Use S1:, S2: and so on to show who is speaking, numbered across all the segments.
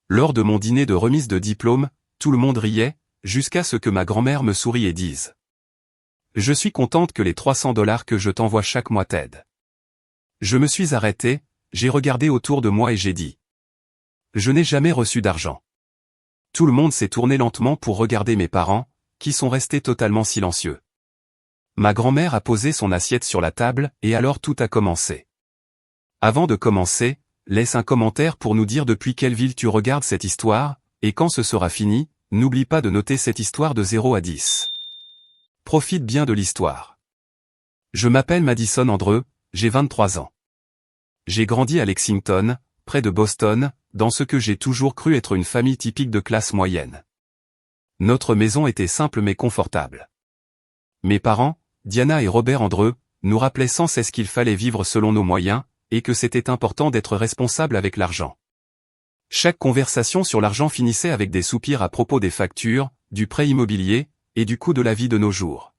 S1: Lors de mon dîner de remise de diplôme, tout le monde riait, jusqu'à ce que ma grand-mère me sourie et dise: Je suis contente que les $300 que je t'envoie chaque mois t'aident. Je me suis arrêté, j'ai regardé autour de moi et j'ai dit: Je n'ai jamais reçu d'argent. Tout le monde s'est tourné lentement pour regarder mes parents, qui sont restés totalement silencieux. Ma grand-mère a posé son assiette sur la table et alors tout a commencé. Avant de commencer, laisse un commentaire pour nous dire depuis quelle ville tu regardes cette histoire, et quand ce sera fini, n'oublie pas de noter cette histoire de 0 à 10. Profite bien de l'histoire. Je m'appelle Madison Andreu, j'ai 23 ans. J'ai grandi à Lexington, près de Boston, dans ce que j'ai toujours cru être une famille typique de classe moyenne. Notre maison était simple mais confortable. Mes parents, Diana et Robert Andreu, nous rappelaient sans cesse qu'il fallait vivre selon nos moyens, et que c'était important d'être responsable avec l'argent. Chaque conversation sur l'argent finissait avec des soupirs à propos des factures, du prêt immobilier, et du coût de la vie de nos jours.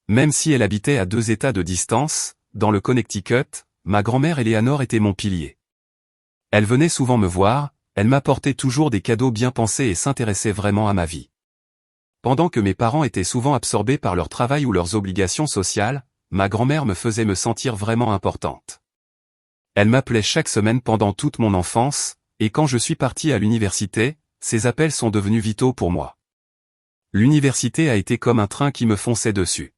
S1: Même si elle habitait à 2 États de distance, dans le Connecticut, ma grand-mère Eleanor était mon pilier. Elle venait souvent me voir, elle m'apportait toujours des cadeaux bien pensés et s'intéressait vraiment à ma vie. Pendant que mes parents étaient souvent absorbés par leur travail ou leurs obligations sociales, ma grand-mère me faisait me sentir vraiment importante. Elle m'appelait chaque semaine pendant toute mon enfance, et quand je suis parti à l'université, ces appels sont devenus vitaux pour moi. L'université a été comme un train qui me fonçait dessus.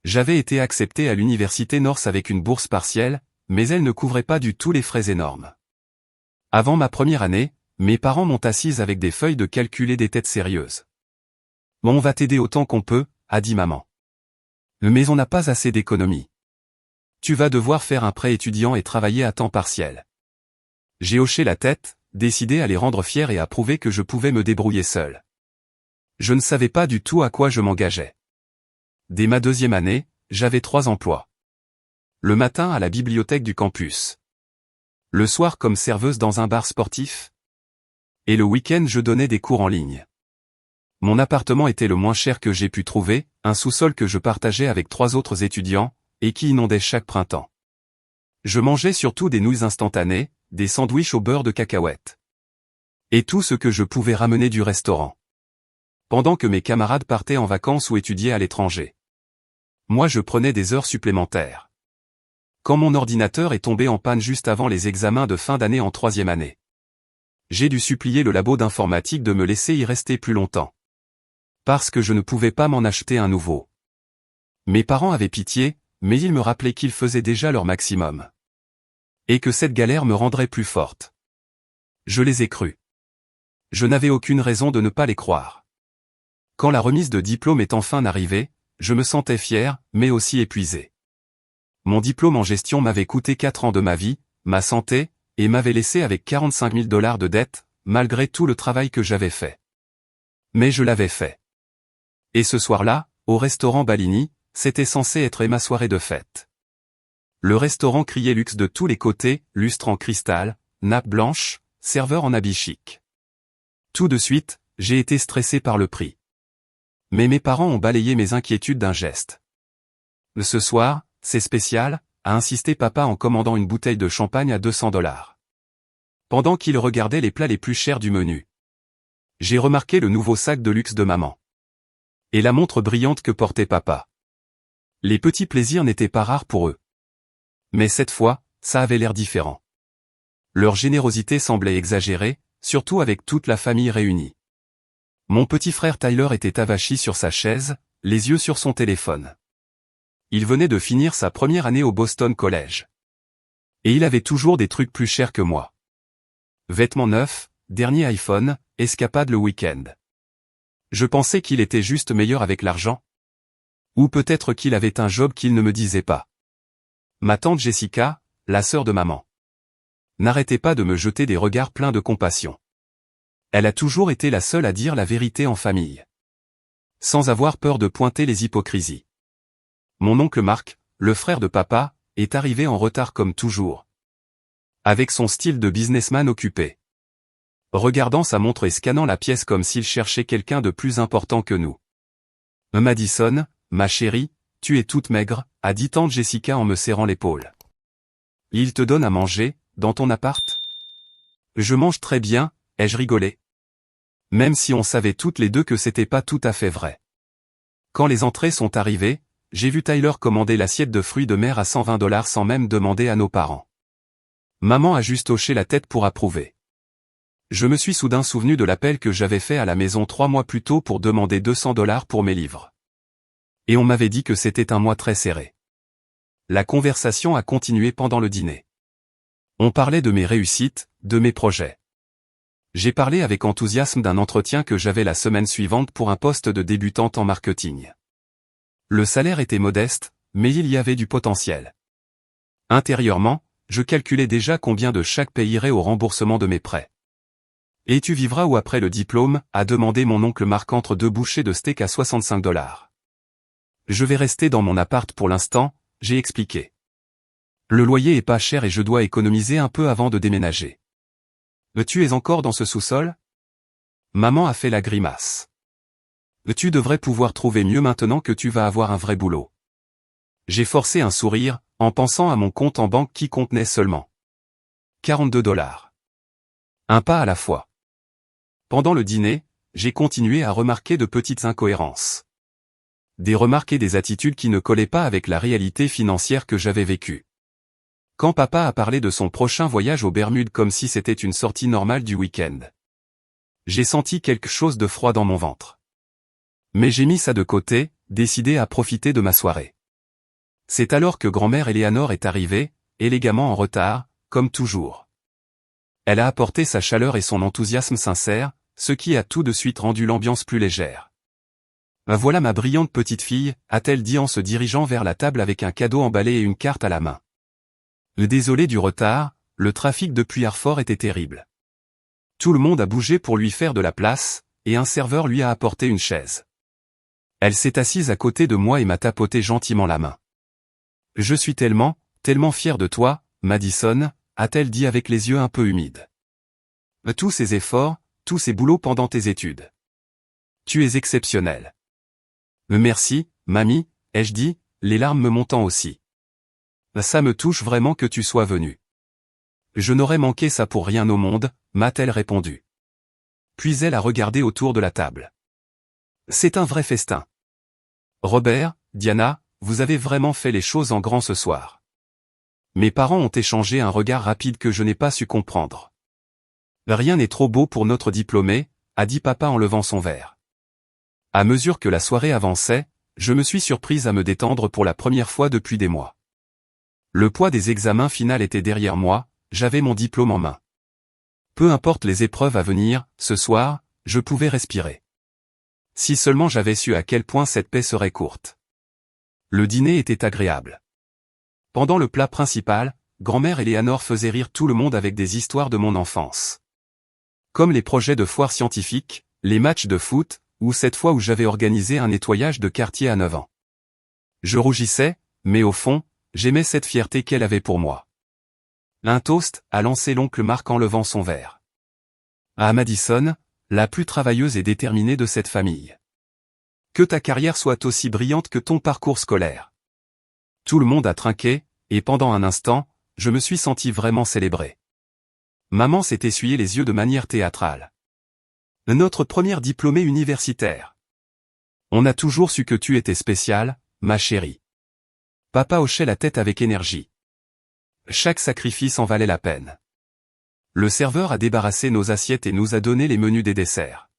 S1: J'avais été accepté à l'université North avec une bourse partielle, mais elle ne couvrait pas du tout les frais énormes. Avant ma première année, mes parents m'ont assise avec des feuilles de calcul et des têtes sérieuses. « On va t'aider autant qu'on peut », a dit maman. « Mais on n'a pas assez d'économies. Tu vas devoir faire un prêt étudiant et travailler à temps partiel. » J'ai hoché la tête, décidé à les rendre fiers et à prouver que je pouvais me débrouiller seul. Je ne savais pas du tout à quoi je m'engageais. Dès ma 2e année, j'avais 3 emplois. Le matin à la bibliothèque du campus. Le soir comme serveuse dans un bar sportif. Et le week-end je donnais des cours en ligne. Mon appartement était le moins cher que j'ai pu trouver, un sous-sol que je partageais avec 3 autres étudiants, et qui inondait chaque printemps. Je mangeais surtout des nouilles instantanées, des sandwichs au beurre de cacahuètes. Et tout ce que je pouvais ramener du restaurant. Pendant que mes camarades partaient en vacances ou étudiaient à l'étranger. Moi je prenais des heures supplémentaires. Quand mon ordinateur est tombé en panne juste avant les examens de fin d'année en 3e année. J'ai dû supplier le labo d'informatique de me laisser y rester plus longtemps. Parce que je ne pouvais pas m'en acheter un nouveau. Mes parents avaient pitié, mais ils me rappelaient qu'ils faisaient déjà leur maximum. Et que cette galère me rendrait plus forte. Je les ai crus. Je n'avais aucune raison de ne pas les croire. Quand la remise de diplôme est enfin arrivée, je me sentais fier, mais aussi épuisé. Mon diplôme en gestion m'avait coûté 4 ans de ma vie, ma santé, et m'avait laissé avec $45 000 de dette, malgré tout le travail que j'avais fait. Mais je l'avais fait. Et ce soir-là, au restaurant Balini, c'était censé être ma soirée de fête. Le restaurant criait luxe de tous les côtés, lustre en cristal, nappe blanche, serveur en habit chic. Tout de suite, j'ai été stressé par le prix. Mais mes parents ont balayé mes inquiétudes d'un geste. Ce soir, c'est spécial, a insisté papa en commandant une bouteille de champagne à $200. Pendant qu'il regardait les plats les plus chers du menu. J'ai remarqué le nouveau sac de luxe de maman. Et la montre brillante que portait papa. Les petits plaisirs n'étaient pas rares pour eux. Mais cette fois, ça avait l'air différent. Leur générosité semblait exagérée, surtout avec toute la famille réunie. Mon petit frère Tyler était avachi sur sa chaise, les yeux sur son téléphone. Il venait de finir sa première année au Boston College. Et il avait toujours des trucs plus chers que moi. Vêtements neufs, dernier iPhone, escapade le week-end. Je pensais qu'il était juste meilleur avec l'argent. Ou peut-être qu'il avait un job qu'il ne me disait pas. Ma tante Jessica, la sœur de maman, n'arrêtait pas de me jeter des regards pleins de compassion. Elle a toujours été la seule à dire la vérité en famille. Sans avoir peur de pointer les hypocrisies. Mon oncle Marc, le frère de papa, est arrivé en retard comme toujours. Avec son style de businessman occupé. Regardant sa montre et scannant la pièce comme s'il cherchait quelqu'un de plus important que nous. Madison, ma chérie, tu es toute maigre, a dit tante Jessica en me serrant l'épaule. Il te donne à manger, dans ton appart? Je mange très bien, ai-je rigolé. Même si on savait toutes les deux que c'était pas tout à fait vrai. Quand les entrées sont arrivées, j'ai vu Tyler commander l'assiette de fruits de mer à $120 sans même demander à nos parents. Maman a juste hoché la tête pour approuver. Je me suis soudain souvenu de l'appel que j'avais fait à la maison 3 mois plus tôt pour demander $200 pour mes livres. Et on m'avait dit que c'était un mois très serré. La conversation a continué pendant le dîner. On parlait de mes réussites, de mes projets. J'ai parlé avec enthousiasme d'un entretien que j'avais la semaine suivante pour un poste de débutante en marketing. Le salaire était modeste, mais il y avait du potentiel. Intérieurement, je calculais déjà combien de chaque payerait au remboursement de mes prêts. Et tu vivras où après le diplôme, a demandé mon oncle Marc entre 2 bouchées de steak à $65. Je vais rester dans mon appart pour l'instant, j'ai expliqué. Le loyer est pas cher et je dois économiser un peu avant de déménager. Tu es encore dans ce sous-sol? Maman a fait la grimace. Tu devrais pouvoir trouver mieux maintenant que tu vas avoir un vrai boulot. J'ai forcé un sourire, en pensant à mon compte en banque qui contenait seulement $42. Un pas à la fois. Pendant le dîner, j'ai continué à remarquer de petites incohérences. Des remarques et des attitudes qui ne collaient pas avec la réalité financière que j'avais vécue. Quand papa a parlé de son prochain voyage aux Bermudes comme si c'était une sortie normale du week-end, j'ai senti quelque chose de froid dans mon ventre. Mais j'ai mis ça de côté, décidé à profiter de ma soirée. C'est alors que grand-mère Eleanor est arrivée, élégamment en retard, comme toujours. Elle a apporté sa chaleur et son enthousiasme sincère, ce qui a tout de suite rendu l'ambiance plus légère. « Voilà ma brillante petite fille », a-t-elle dit en se dirigeant vers la table avec un cadeau emballé et une carte à la main. Désolé du retard, le trafic depuis Hartford était terrible. Tout le monde a bougé pour lui faire de la place, et un serveur lui a apporté une chaise. Elle s'est assise à côté de moi et m'a tapoté gentiment la main. « Je suis tellement fière de toi, Madison », a-t-elle dit avec les yeux un peu humides. « Tous ces efforts, tous ces boulots pendant tes études. Tu es exceptionnelle. »« Merci, mamie », ai-je dit, les larmes me montant aussi. « Ça me touche vraiment que tu sois venue. »« Je n'aurais manqué ça pour rien au monde », m'a-t-elle répondu. Puis elle a regardé autour de la table. « C'est un vrai festin. Robert, Diana, vous avez vraiment fait les choses en grand ce soir. » Mes parents ont échangé un regard rapide que je n'ai pas su comprendre. « Rien n'est trop beau pour notre diplômé », a dit papa en levant son verre. À mesure que la soirée avançait, je me suis surprise à me détendre pour la première fois depuis des mois. Le poids des examens finaux était derrière moi, j'avais mon diplôme en main. Peu importe les épreuves à venir, ce soir, je pouvais respirer. Si seulement j'avais su à quel point cette paix serait courte. Le dîner était agréable. Pendant le plat principal, grand-mère Eleanor faisait rire tout le monde avec des histoires de mon enfance. Comme les projets de foire scientifique, les matchs de foot, ou cette fois où j'avais organisé un nettoyage de quartier à 9 ans. Je rougissais, mais au fond, j'aimais cette fierté qu'elle avait pour moi. Un toast, a lancé l'oncle Marc en levant son verre. À Madison, la plus travailleuse et déterminée de cette famille. Que ta carrière soit aussi brillante que ton parcours scolaire. Tout le monde a trinqué, et pendant un instant, je me suis senti vraiment célébré. Maman s'est essuyé les yeux de manière théâtrale. Notre première diplômée universitaire. On a toujours su que tu étais spéciale, ma chérie. Papa hochait la tête avec énergie. Chaque sacrifice en valait la peine. Le serveur a débarrassé nos assiettes et nous a donné les menus des desserts.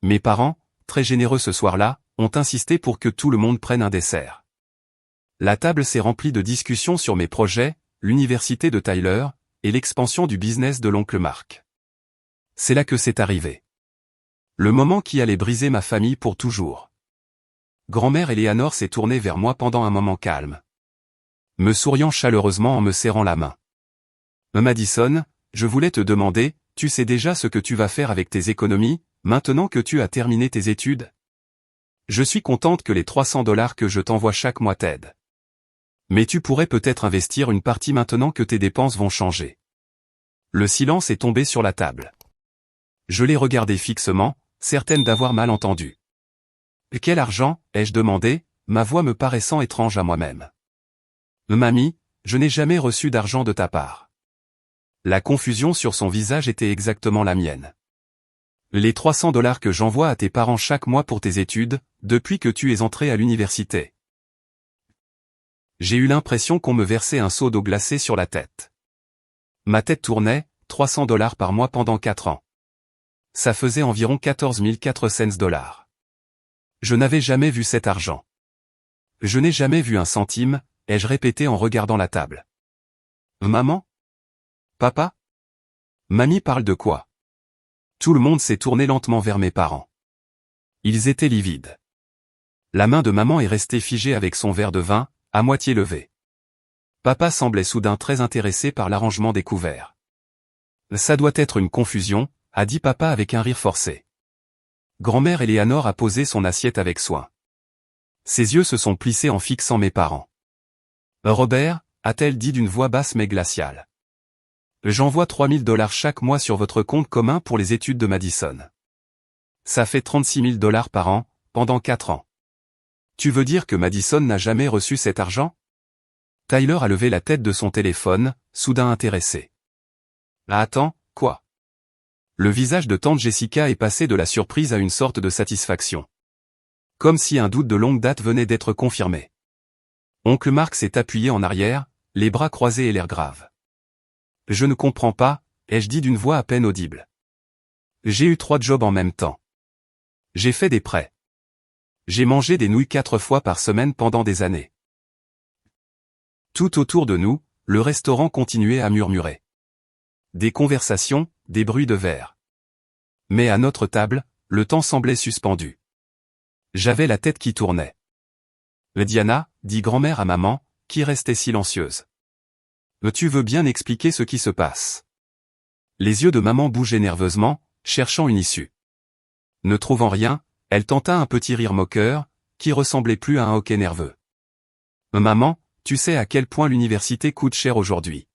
S1: Mes parents, très généreux ce soir-là, ont insisté pour que tout le monde prenne un dessert. La table s'est remplie de discussions sur mes projets, l'université de Tyler, et l'expansion du business de l'oncle Marc. C'est là que c'est arrivé. Le moment qui allait briser ma famille pour toujours. Grand-mère Eleanor s'est tournée vers moi pendant un moment calme. Me souriant chaleureusement en me serrant la main. Madison, je voulais te demander, tu sais déjà ce que tu vas faire avec tes économies, maintenant que tu as terminé tes études? Je suis contente que les $300 que je t'envoie chaque mois t'aident. Mais tu pourrais peut-être investir une partie maintenant que tes dépenses vont changer. Le silence est tombé sur la table. Je l'ai regardé fixement, certaine d'avoir mal entendu. Quel argent, ai-je demandé, ma voix me paraissant étrange à moi-même. Mamie, je n'ai jamais reçu d'argent de ta part. La confusion sur son visage était exactement la mienne. Les 300 $ que j'envoie à tes parents chaque mois pour tes études, depuis que tu es entré à l'université. J'ai eu l'impression qu'on me versait un seau d'eau glacée sur la tête. Ma tête tournait, 300 $ par mois pendant 4 ans. Ça faisait environ 14 400 $. Je n'avais jamais vu cet argent. Je n'ai jamais vu un centime, ai-je répété en regardant la table. Maman? Papa? Mamie parle de quoi? Tout le monde s'est tourné lentement vers mes parents. Ils étaient livides. La main de maman est restée figée avec son verre de vin, à moitié levé. Papa semblait soudain très intéressé par l'arrangement des couverts. Ça doit être une confusion, a dit papa avec un rire forcé. Grand-mère Eleanor a posé son assiette avec soin. Ses yeux se sont plissés en fixant mes parents. Robert, a-t-elle dit d'une voix basse mais glaciale. J'envoie 3000 $ chaque mois sur votre compte commun pour les études de Madison. Ça fait 36 000 $ par an, pendant 4 ans. Tu veux dire que Madison n'a jamais reçu cet argent? Tyler a levé la tête de son téléphone, soudain intéressé. Ah attends, quoi? Le visage de tante Jessica est passé de la surprise à une sorte de satisfaction. Comme si un doute de longue date venait d'être confirmé. Oncle Mark s'est appuyé en arrière, les bras croisés et l'air grave. Je ne comprends pas, ai-je dit d'une voix à peine audible. J'ai eu 3 jobs en même temps. J'ai fait des prêts. J'ai mangé des nouilles 4 fois par semaine pendant des années. Tout autour de nous, le restaurant continuait à murmurer. Des conversations, des bruits de verre. Mais à notre table, le temps semblait suspendu. J'avais la tête qui tournait. Diana, dit grand-mère à maman, qui restait silencieuse. Tu veux bien expliquer ce qui se passe? Les yeux de maman bougeaient nerveusement, cherchant une issue. Ne trouvant rien, elle tenta un petit rire moqueur, qui ressemblait plus à un hoquet nerveux. Maman, tu sais à quel point l'université coûte cher aujourd'hui.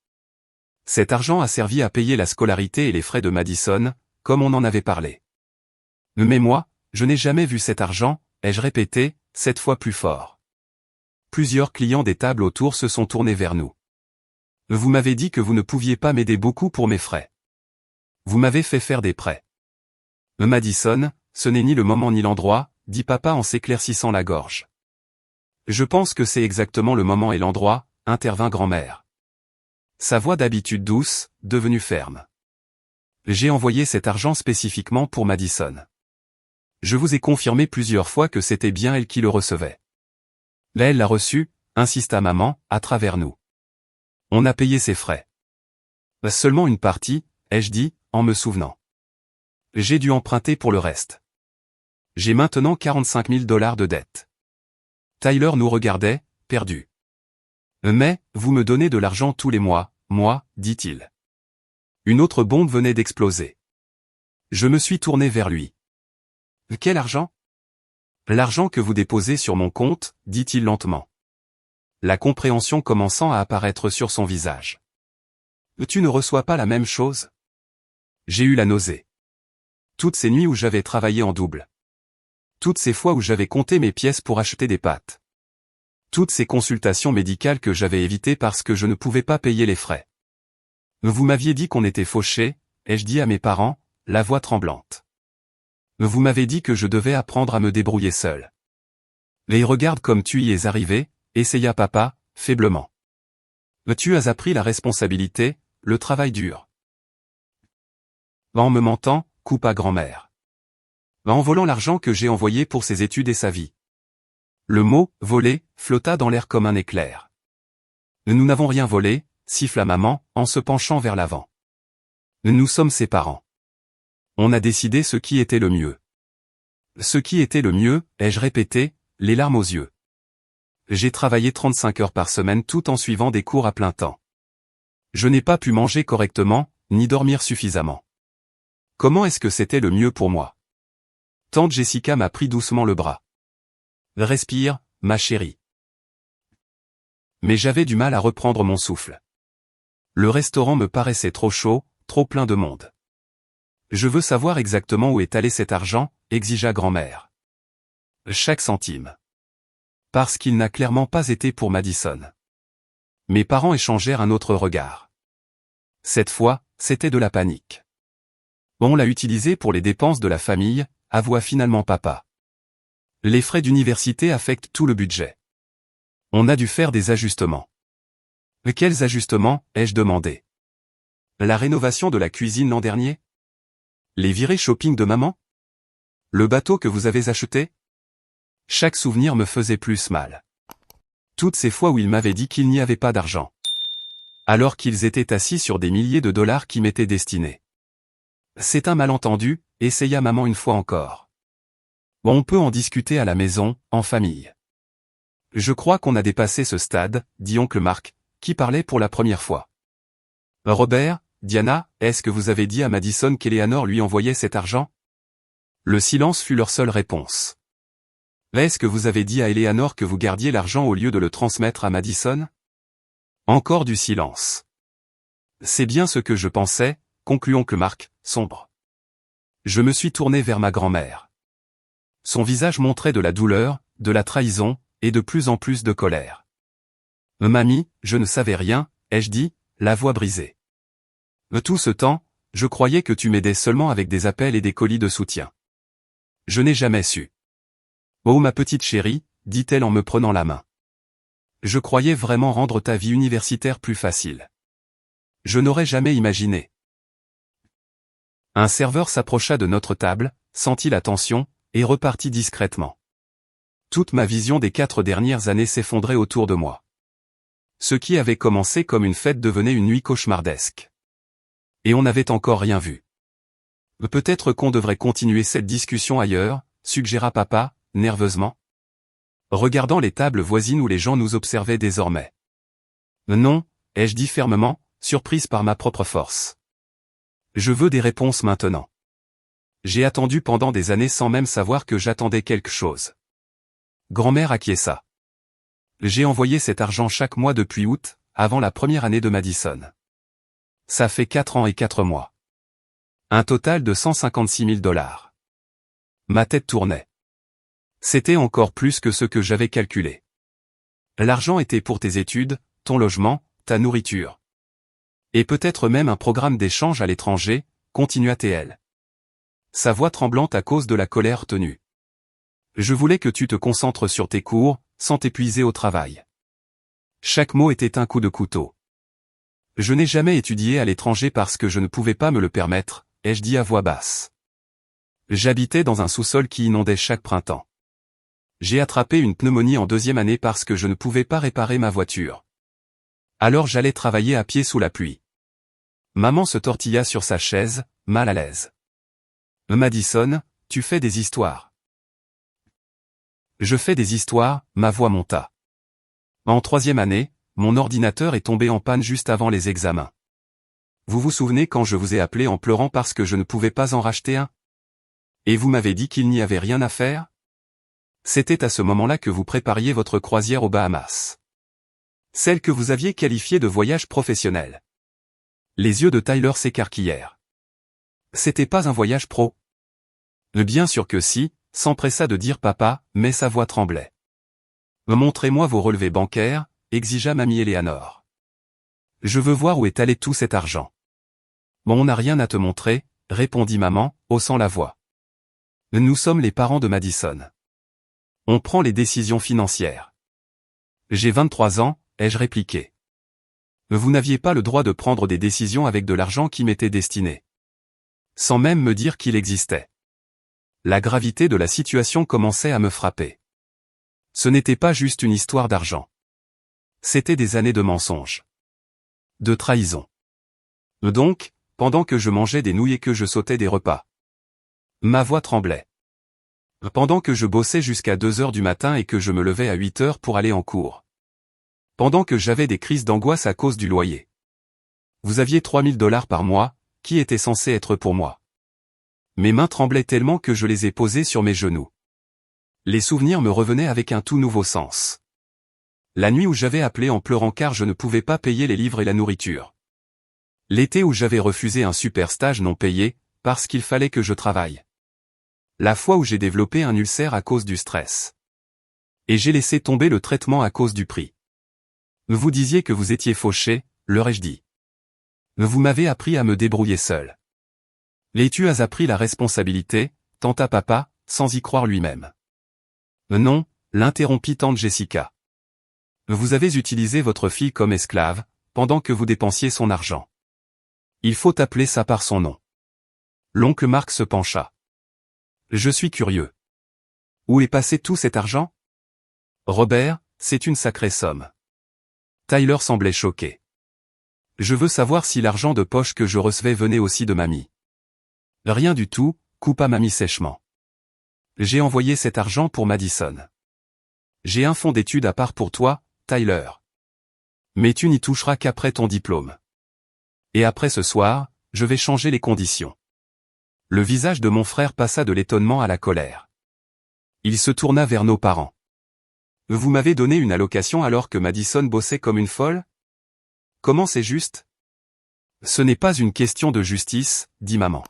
S1: Cet argent a servi à payer la scolarité et les frais de Madison, comme on en avait parlé. Mais moi, je n'ai jamais vu cet argent, ai-je répété, 7 fois plus fort. Plusieurs clients des tables autour se sont tournés vers nous. Vous m'avez dit que vous ne pouviez pas m'aider beaucoup pour mes frais. Vous m'avez fait faire des prêts. Madison, ce n'est ni le moment ni l'endroit, dit papa en s'éclaircissant la gorge. Je pense que c'est exactement le moment et l'endroit, intervint grand-mère. Sa voix d'habitude douce, devenue ferme. J'ai envoyé cet argent spécifiquement pour Madison. Je vous ai confirmé plusieurs fois que c'était bien elle qui le recevait. Là elle l'a reçu, insista maman, à travers nous. On a payé ses frais. Seulement une partie, ai-je dit, en me souvenant. J'ai dû emprunter pour le reste. J'ai maintenant 45 000 $ de dette. Tyler nous regardait, perdu. Mais, vous me donnez de l'argent tous les mois, moi, dit-il. Une autre bombe venait d'exploser. Je me suis tourné vers lui. Quel argent? L'argent que vous déposez sur mon compte, dit-il lentement. La compréhension commençant à apparaître sur son visage. Tu ne reçois pas la même chose? J'ai eu la nausée. Toutes ces nuits où j'avais travaillé en double. Toutes ces fois où j'avais compté mes pièces pour acheter des pâtes. Toutes ces consultations médicales que j'avais évitées parce que je ne pouvais pas payer les frais. Vous m'aviez dit qu'on était fauchés, ai-je dit à mes parents, la voix tremblante. Vous m'avez dit que je devais apprendre à me débrouiller seul. Et regarde comme tu y es arrivé, essaya papa, faiblement. Tu as appris la responsabilité, le travail dur. En me mentant, coupa grand-mère. En volant l'argent que j'ai envoyé pour ses études et sa vie. Le mot « voler » flotta dans l'air comme un éclair. Nous n'avons rien volé, siffla maman, en se penchant vers l'avant. Nous sommes ses parents. On a décidé ce qui était le mieux. Ce qui était le mieux, ai-je répété, les larmes aux yeux. J'ai travaillé 35 heures par semaine tout en suivant des cours à plein temps. Je n'ai pas pu manger correctement, ni dormir suffisamment. Comment est-ce que c'était le mieux pour moi? Tante Jessica m'a pris doucement le bras. Respire, ma chérie. Mais j'avais du mal à reprendre mon souffle. Le restaurant me paraissait trop chaud, trop plein de monde. Je veux savoir exactement où est allé cet argent, exigea grand-mère. Chaque centime. Parce qu'il n'a clairement pas été pour Madison. Mes parents échangèrent un autre regard. Cette fois, c'était de la panique. On l'a utilisé pour les dépenses de la famille, avoua finalement papa. Les frais d'université affectent tout le budget. On a dû faire des ajustements. Quels ajustements, ai-je demandé. La rénovation de la cuisine l'an dernier? Les virées shopping de maman? Le bateau que vous avez acheté? Chaque souvenir me faisait plus mal. Toutes ces fois où il m'avait dit qu'il n'y avait pas d'argent. Alors qu'ils étaient assis sur des milliers de dollars qui m'étaient destinés. C'est un malentendu, essaya maman une fois encore. On peut en discuter à la maison, en famille. Je crois qu'on a dépassé ce stade, dit oncle Mark, qui parlait pour la première fois. Robert, Diana, est-ce que vous avez dit à Madison qu'Eleanor lui envoyait cet argent? Le silence fut leur seule réponse. Est-ce que vous avez dit à Eleanor que vous gardiez l'argent au lieu de le transmettre à Madison? Encore du silence. C'est bien ce que je pensais, conclut oncle Mark, sombre. Je me suis tourné vers ma grand-mère. Son visage montrait de la douleur, de la trahison, et de plus en plus de colère. Mamie, je ne savais rien, ai-je dit, la voix brisée. Tout ce temps, je croyais que tu m'aidais seulement avec des appels et des colis de soutien. Je n'ai jamais su. Oh ma petite chérie, dit-elle en me prenant la main. Je croyais vraiment rendre ta vie universitaire plus facile. Je n'aurais jamais imaginé. Un serveur s'approcha de notre table, sentit la tension, et repartit discrètement. Toute ma vision des 4 dernières années s'effondrait autour de moi. Ce qui avait commencé comme une fête devenait une nuit cauchemardesque. Et on n'avait encore rien vu. Peut-être qu'on devrait continuer cette discussion ailleurs, suggéra papa, nerveusement. Regardant les tables voisines où les gens nous observaient désormais. Non, ai-je dit fermement, surprise par ma propre force. Je veux des réponses maintenant. J'ai attendu pendant des années sans même savoir que j'attendais quelque chose. Grand-mère acquiesça. J'ai envoyé cet argent chaque mois depuis août, avant la première année de Madison. Ça fait 4 ans et 4 mois. Un total de 156 000 $. Ma tête tournait. C'était encore plus que ce que j'avais calculé. L'argent était pour tes études, ton logement, ta nourriture. Et peut-être même un programme d'échange à l'étranger, continua-t-elle. Sa voix tremblante à cause de la colère tenue. Je voulais que tu te concentres sur tes cours, sans t'épuiser au travail. Chaque mot était un coup de couteau. Je n'ai jamais étudié à l'étranger parce que je ne pouvais pas me le permettre, ai-je dit à voix basse. J'habitais dans un sous-sol qui inondait chaque printemps. J'ai attrapé une pneumonie en 2e année parce que je ne pouvais pas réparer ma voiture. Alors j'allais travailler à pied sous la pluie. Maman se tortilla sur sa chaise, mal à l'aise. Madison, tu fais des histoires. Je fais des histoires, ma voix monta. En 3e année, mon ordinateur est tombé en panne juste avant les examens. Vous vous souvenez quand je vous ai appelé en pleurant parce que je ne pouvais pas en racheter un? Et vous m'avez dit qu'il n'y avait rien à faire? C'était à ce moment-là que vous prépariez votre croisière aux Bahamas. Celle que vous aviez qualifiée de voyage professionnel. Les yeux de Tyler s'écarquillèrent. C'était pas un voyage pro. Bien sûr que si, s'empressa de dire papa, mais sa voix tremblait. Montrez-moi vos relevés bancaires, exigea mamie Eleanor. Je veux voir où est allé tout cet argent. On n'a rien à te montrer, répondit maman, haussant la voix. Nous sommes les parents de Madison. On prend les décisions financières. J'ai 23 ans, ai-je répliqué. Vous n'aviez pas le droit de prendre des décisions avec de l'argent qui m'était destiné. Sans même me dire qu'il existait. La gravité de la situation commençait à me frapper. Ce n'était pas juste une histoire d'argent. C'était des années de mensonges. De trahison. Donc, pendant que je mangeais des nouilles et que je sautais des repas. Ma voix tremblait. Pendant que je bossais jusqu'à 2 heures du matin et que je me levais à 8 heures pour aller en cours. Pendant que j'avais des crises d'angoisse à cause du loyer. Vous aviez 3 000 $ par mois, qui était censé être pour moi. Mes mains tremblaient tellement que je les ai posées sur mes genoux. Les souvenirs me revenaient avec un tout nouveau sens. La nuit où j'avais appelé en pleurant car je ne pouvais pas payer les livres et la nourriture. L'été où j'avais refusé un super stage non payé, parce qu'il fallait que je travaille. La fois où j'ai développé un ulcère à cause du stress. Et j'ai laissé tomber le traitement à cause du prix. Vous disiez que vous étiez fauché, leur ai-je dit. Vous m'avez appris à me débrouiller seul. Et tu as appris la responsabilité, tenta papa, sans y croire lui-même. Non, l'interrompit tante Jessica. Vous avez utilisé votre fille comme esclave, pendant que vous dépensiez son argent. Il faut appeler ça par son nom. L'oncle Marc se pencha. Je suis curieux. Où est passé tout cet argent? Robert, c'est une sacrée somme. Tyler semblait choqué. Je veux savoir si l'argent de poche que je recevais venait aussi de mamie. Rien du tout, coupa mamie sèchement. J'ai envoyé cet argent pour Madison. J'ai un fonds d'études à part pour toi, Tyler. Mais tu n'y toucheras qu'après ton diplôme. Et après ce soir, je vais changer les conditions. Le visage de mon frère passa de l'étonnement à la colère. Il se tourna vers nos parents. Vous m'avez donné une allocation alors que Madison bossait comme une folle? Comment c'est juste? Ce n'est pas une question de justice, dit maman.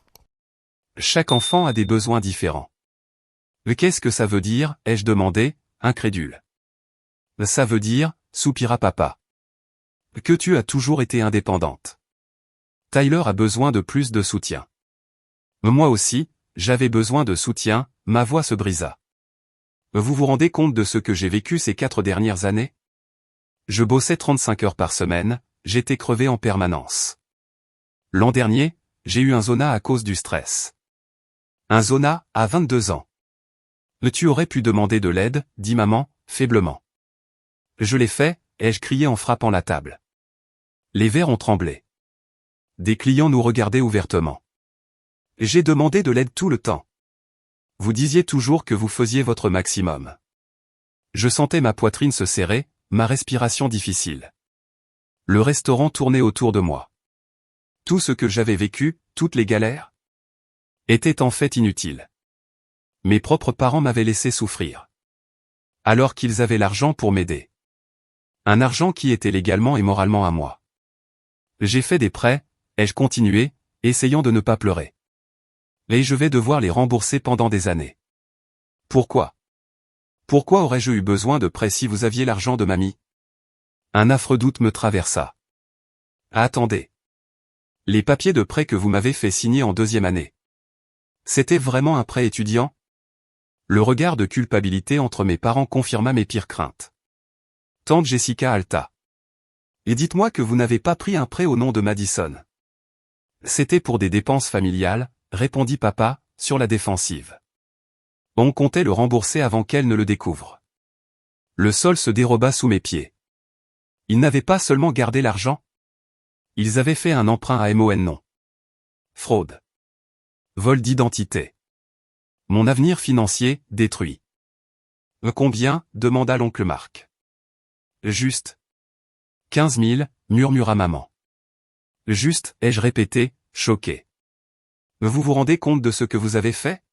S1: Chaque enfant a des besoins différents. Qu'est-ce que ça veut dire, ai-je demandé, incrédule. Ça veut dire, soupira papa. Que tu as toujours été indépendante. Tyler a besoin de plus de soutien. Moi aussi, j'avais besoin de soutien, ma voix se brisa. Vous vous rendez compte de ce que j'ai vécu ces 4 dernières années? Je bossais 35 heures par semaine, j'étais crevé en permanence. L'an dernier, j'ai eu un zona à cause du stress. Un zona, à 22 ans. Tu aurais pu demander de l'aide, dit maman, faiblement. Je l'ai fait, ai-je crié en frappant la table. Les verres ont tremblé. Des clients nous regardaient ouvertement. J'ai demandé de l'aide tout le temps. Vous disiez toujours que vous faisiez votre maximum. Je sentais ma poitrine se serrer, ma respiration difficile. Le restaurant tournait autour de moi. Tout ce que j'avais vécu, toutes les galères, étaient en fait inutiles. Mes propres parents m'avaient laissé souffrir. Alors qu'ils avaient l'argent pour m'aider. Un argent qui était légalement et moralement à moi. J'ai fait des prêts, ai-je continué, essayant de ne pas pleurer. Et je vais devoir les rembourser pendant des années. Pourquoi? Pourquoi aurais-je eu besoin de prêts si vous aviez l'argent de mamie? Un affreux doute me traversa. Attendez. Les papiers de prêt que vous m'avez fait signer en 2e année. C'était vraiment un prêt étudiant? Le regard de culpabilité entre mes parents confirma mes pires craintes. Tante Jessica halta. Et dites-moi que vous n'avez pas pris un prêt au nom de Madison. C'était pour des dépenses familiales, répondit papa, sur la défensive. On comptait le rembourser avant qu'elle ne le découvre. Le sol se déroba sous mes pieds. Ils n'avaient pas seulement gardé l'argent. Ils avaient fait un emprunt à MON. Fraude. Vol d'identité. Mon avenir financier, détruit. Combien? Demanda l'oncle Marc. Juste. 15 000, murmura maman. Juste, ai-je répété, choqué. Vous vous rendez compte de ce que vous avez fait?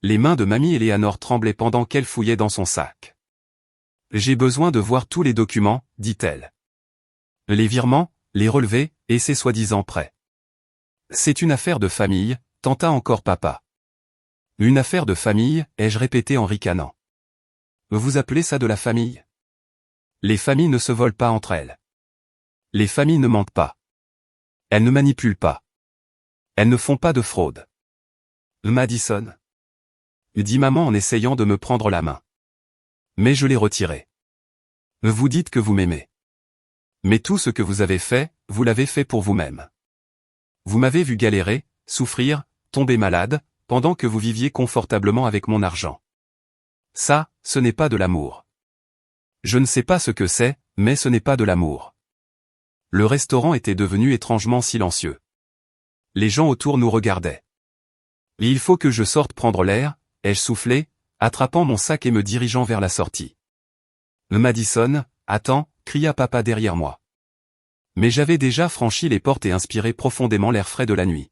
S1: Les mains de mamie Eleanor tremblaient pendant qu'elle fouillait dans son sac. J'ai besoin de voir tous les documents, dit-elle. Les virements, les relevés, et ces soi-disant prêts. C'est une affaire de famille, tenta encore papa. Une affaire de famille, ai-je répété en ricanant. Vous appelez ça de la famille? Les familles ne se volent pas entre elles. Les familles ne mentent pas. Elles ne manipulent pas. Elles ne font pas de fraude. Madison. Dit maman en essayant de me prendre la main. Mais je l'ai retirée. Vous dites que vous m'aimez. Mais tout ce que vous avez fait, vous l'avez fait pour vous-même. Vous m'avez vu galérer, souffrir, tomber malade, pendant que vous viviez confortablement avec mon argent. Ça, ce n'est pas de l'amour. Je ne sais pas ce que c'est, mais ce n'est pas de l'amour. Le restaurant était devenu étrangement silencieux. Les gens autour nous regardaient. Il faut que je sorte prendre l'air, ai-je soufflé, attrapant mon sac et me dirigeant vers la sortie. Madison, attends, cria papa derrière moi. Mais j'avais déjà franchi les portes et inspiré profondément l'air frais de la nuit.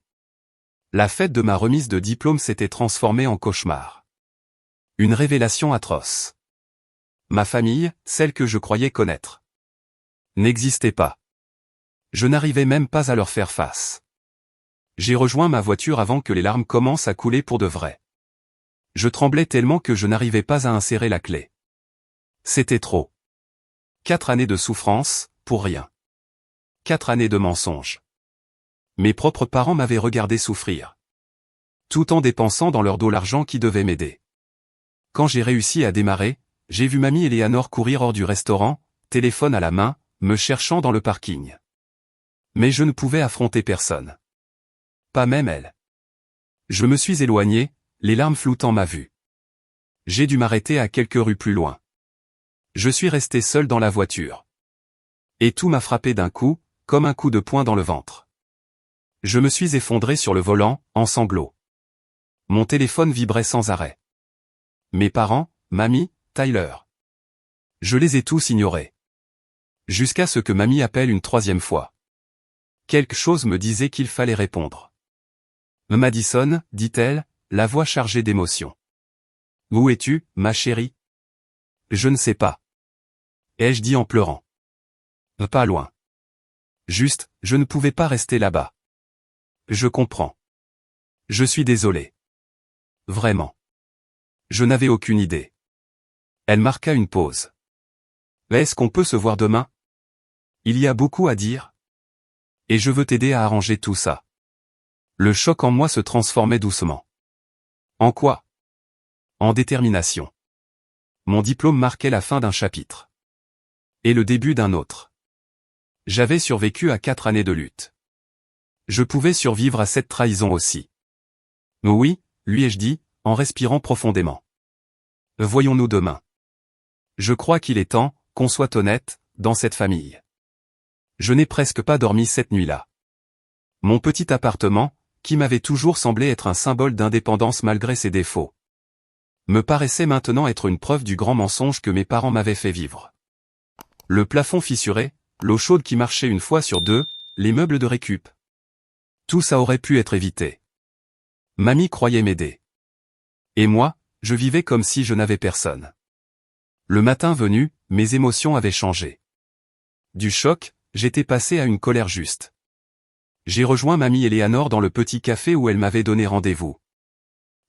S1: La fête de ma remise de diplôme s'était transformée en cauchemar. Une révélation atroce. Ma famille, celle que je croyais connaître, n'existait pas. Je n'arrivais même pas à leur faire face. J'ai rejoint ma voiture avant que les larmes commencent à couler pour de vrai. Je tremblais tellement que je n'arrivais pas à insérer la clé. C'était trop. 4 années de souffrance, pour rien. 4 années de mensonges. Mes propres parents m'avaient regardé souffrir. Tout en dépensant dans leur dos l'argent qui devait m'aider. Quand j'ai réussi à démarrer, j'ai vu mamie Eleanor courir hors du restaurant, téléphone à la main, me cherchant dans le parking. Mais je ne pouvais affronter personne. Pas même elle. Je me suis éloigné, les larmes floutant ma vue. J'ai dû m'arrêter à quelques rues plus loin. Je suis resté seul dans la voiture. Et tout m'a frappé d'un coup, comme un coup de poing dans le ventre. Je me suis effondré sur le volant, en sanglots. Mon téléphone vibrait sans arrêt. Mes parents, mamie, Tyler. Je les ai tous ignorés. Jusqu'à ce que mamie appelle une troisième fois. Quelque chose me disait qu'il fallait répondre. Madison, dit-elle, la voix chargée d'émotion. Où es-tu, ma chérie? Je ne sais pas. Ai-je dit en pleurant. Pas loin. Juste, je ne pouvais pas rester là-bas. Je comprends. Je suis désolé. Vraiment. Je n'avais aucune idée. Elle marqua une pause. Est-ce qu'on peut se voir demain? Il y a beaucoup à dire. Et je veux t'aider à arranger tout ça. Le choc en moi se transformait doucement. En quoi? En détermination. Mon diplôme marquait la fin d'un chapitre. Et le début d'un autre. J'avais survécu à 4 années de lutte. Je pouvais survivre à cette trahison aussi. Oui, lui ai-je dit, en respirant profondément. Voyons-nous demain. Je crois qu'il est temps, qu'on soit honnête, dans cette famille. Je n'ai presque pas dormi cette nuit-là. Mon petit appartement, qui m'avait toujours semblé être un symbole d'indépendance malgré ses défauts, me paraissait maintenant être une preuve du grand mensonge que mes parents m'avaient fait vivre. Le plafond fissuré, l'eau chaude qui marchait une fois sur deux, les meubles de récup. Tout ça aurait pu être évité. Mamie croyait m'aider. Et moi, je vivais comme si je n'avais personne. Le matin venu, mes émotions avaient changé. Du choc, j'étais passé à une colère juste. J'ai rejoint mamie Eleanor dans le petit café où elle m'avait donné rendez-vous.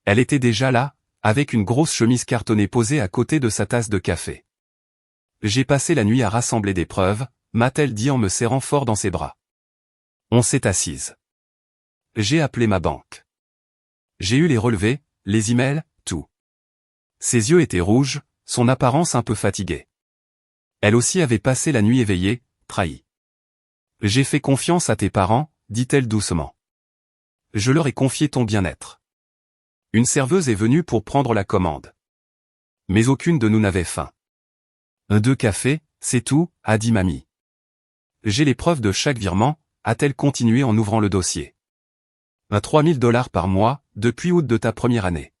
S1: Elle était déjà là, avec une grosse chemise cartonnée posée à côté de sa tasse de café. J'ai passé la nuit à rassembler des preuves, m'a-t-elle dit en me serrant fort dans ses bras. On s'est assise. J'ai appelé ma banque. J'ai eu les relevés, les emails, tout. Ses yeux étaient rouges, son apparence un peu fatiguée. Elle aussi avait passé la nuit éveillée, trahie. J'ai fait confiance à tes parents, dit-elle doucement. Je leur ai confié ton bien-être. Une serveuse est venue pour prendre la commande. Mais aucune de nous n'avait faim. 2 cafés, c'est tout, a dit mamie. J'ai les preuves de chaque virement, a-t-elle continué en ouvrant le dossier. À $3000 par mois, depuis août de ta première année.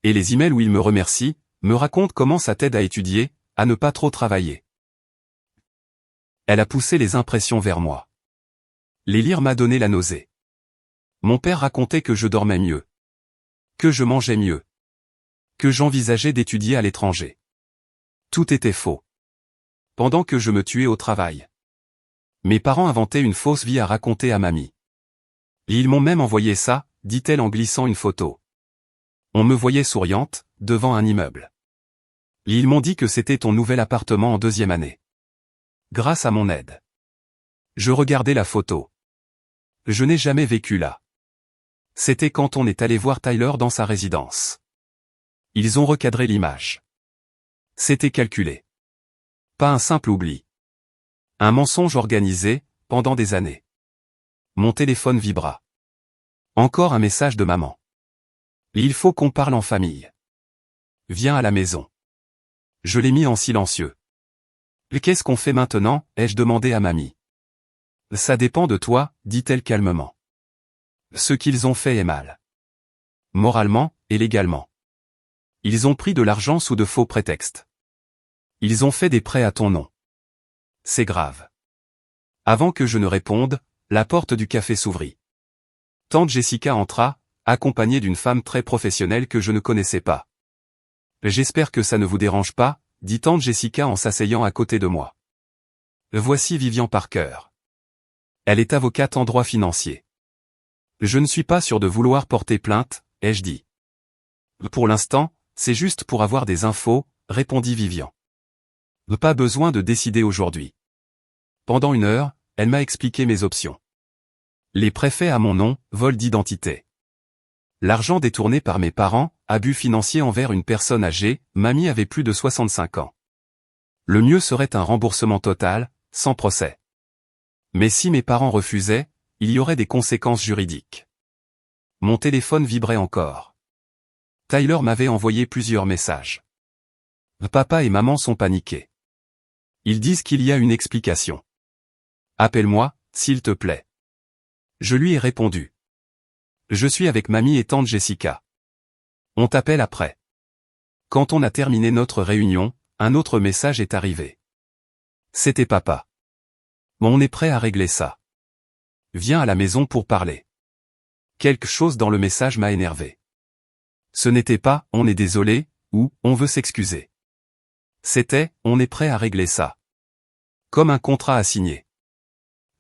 S1: Et les emails où il me remercie, me raconte comment ça t'aide à étudier, à ne pas trop travailler. Elle a poussé les impressions vers moi. Les lire m'a donné la nausée. Mon père racontait que je dormais mieux. Que je mangeais mieux. Que j'envisageais d'étudier à l'étranger. Tout était faux. Pendant que je me tuais au travail. Mes parents inventaient une fausse vie à raconter à mamie. Et ils m'ont même envoyé ça, dit-elle en glissant une photo. On me voyait souriante, devant un immeuble. Et ils m'ont dit que c'était ton nouvel appartement en 2e année. Grâce à mon aide. Je regardais la photo. Je n'ai jamais vécu là. C'était quand on est allé voir Tyler dans sa résidence. Ils ont recadré l'image. C'était calculé. Pas un simple oubli. Un mensonge organisé, pendant des années. Mon téléphone vibra. Encore un message de maman. Il faut qu'on parle en famille. Viens à la maison. Je l'ai mis en silencieux. Qu'est-ce qu'on fait maintenant, ai-je demandé à mamie. Ça dépend de toi, dit-elle calmement. Ce qu'ils ont fait est mal. Moralement, et légalement. Ils ont pris de l'argent sous de faux prétextes. Ils ont fait des prêts à ton nom. C'est grave. Avant que je ne réponde, la porte du café s'ouvrit. Tante Jessica entra, accompagnée d'une femme très professionnelle que je ne connaissais pas. J'espère que ça ne vous dérange pas, dit tante Jessica en s'asseyant à côté de moi. Voici Vivian Parker. Elle est avocate en droit financier. Je ne suis pas sûr de vouloir porter plainte, ai-je dit. Pour l'instant, c'est juste pour avoir des infos, répondit Vivian. Pas besoin de décider aujourd'hui. Pendant 1 heure, elle m'a expliqué mes options. Les préfets à mon nom, vol d'identité. L'argent détourné par mes parents, abus financier envers une personne âgée, mamie avait plus de 65 ans. Le mieux serait un remboursement total, sans procès. Mais si mes parents refusaient, il y aurait des conséquences juridiques. Mon téléphone vibrait encore. Tyler m'avait envoyé plusieurs messages. Papa et maman sont paniqués. Ils disent qu'il y a une explication. Appelle-moi, s'il te plaît. Je lui ai répondu. Je suis avec mamie et tante Jessica. On t'appelle après. Quand on a terminé notre réunion, un autre message est arrivé. C'était papa. On est prêt à régler ça. Viens à la maison pour parler. Quelque chose dans le message m'a énervé. Ce n'était pas « on est désolé » ou « on veut s'excuser ». C'était « on est prêt à régler ça ». Comme un contrat à signer.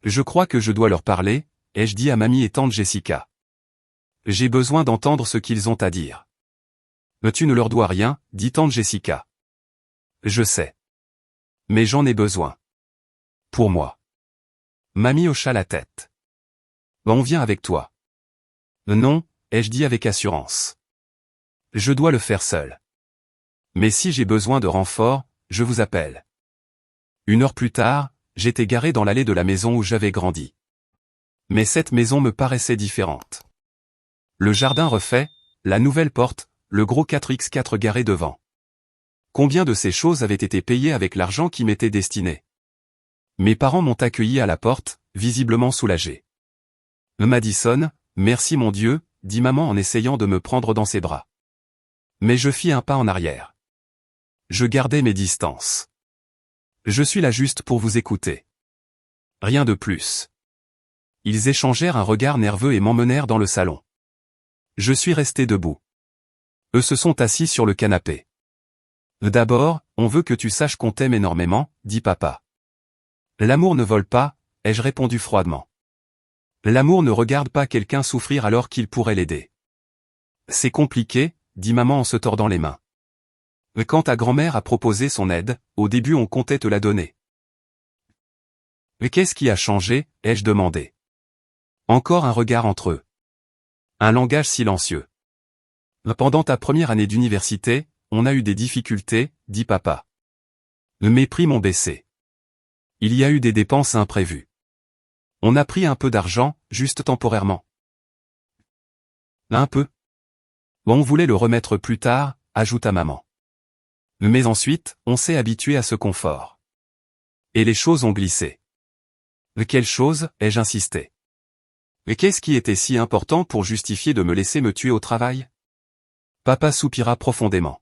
S1: Je crois que je dois leur parler, ai-je dit à mamie et tante Jessica. J'ai besoin d'entendre ce qu'ils ont à dire. Tu ne leur dois rien, dit tante Jessica. Je sais. Mais j'en ai besoin. Pour moi. Mamie hocha la tête. On vient avec toi. Non, ai-je dit avec assurance. Je dois le faire seul. Mais si j'ai besoin de renfort, je vous appelle. 1 heure plus tard, j'étais garé dans l'allée de la maison où j'avais grandi. Mais cette maison me paraissait différente. Le jardin refait, la nouvelle porte, le gros 4x4 garé devant. Combien de ces choses avaient été payées avec l'argent qui m'était destiné? Mes parents m'ont accueilli à la porte, visiblement soulagés. Madison, merci mon Dieu, dit maman en essayant de me prendre dans ses bras. Mais je fis un pas en arrière. Je gardais mes distances. Je suis là juste pour vous écouter. Rien de plus. Ils échangèrent un regard nerveux et m'emmenèrent dans le salon. Je suis resté debout. Eux se sont assis sur le canapé. D'abord, on veut que tu saches qu'on t'aime énormément, dit papa. L'amour ne vole pas, ai-je répondu froidement. L'amour ne regarde pas quelqu'un souffrir alors qu'il pourrait l'aider. C'est compliqué, dit maman en se tordant les mains. Quand ta grand-mère a proposé son aide, au début on comptait te la donner. Qu'est-ce qui a changé, ai-je demandé. Encore un regard entre eux. Un langage silencieux. Pendant ta première année d'université, on a eu des difficultés, dit papa. Mes prix m'ont baissé. Il y a eu des dépenses imprévues. On a pris un peu d'argent, juste temporairement. Un peu. On voulait le remettre plus tard, ajouta maman. Mais ensuite, on s'est habitué à ce confort. Et les choses ont glissé. Quelle chose, ai-je insisté. Et qu'est-ce qui était si important pour justifier de me laisser me tuer au travail? Papa soupira profondément.